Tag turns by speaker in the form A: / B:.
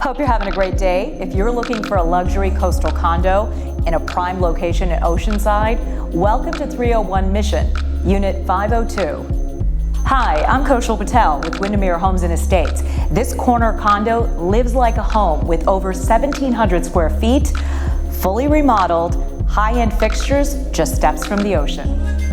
A: Hope you're having a great day. If you're looking for a luxury coastal condo in a prime location at Oceanside, welcome to 301 Mission, Unit 502. Hi, I'm Koshal Patel with Windermere Homes and Estates. This corner condo lives like a home with over 1,700 square feet, fully remodeled, high-end fixtures, just steps from the ocean.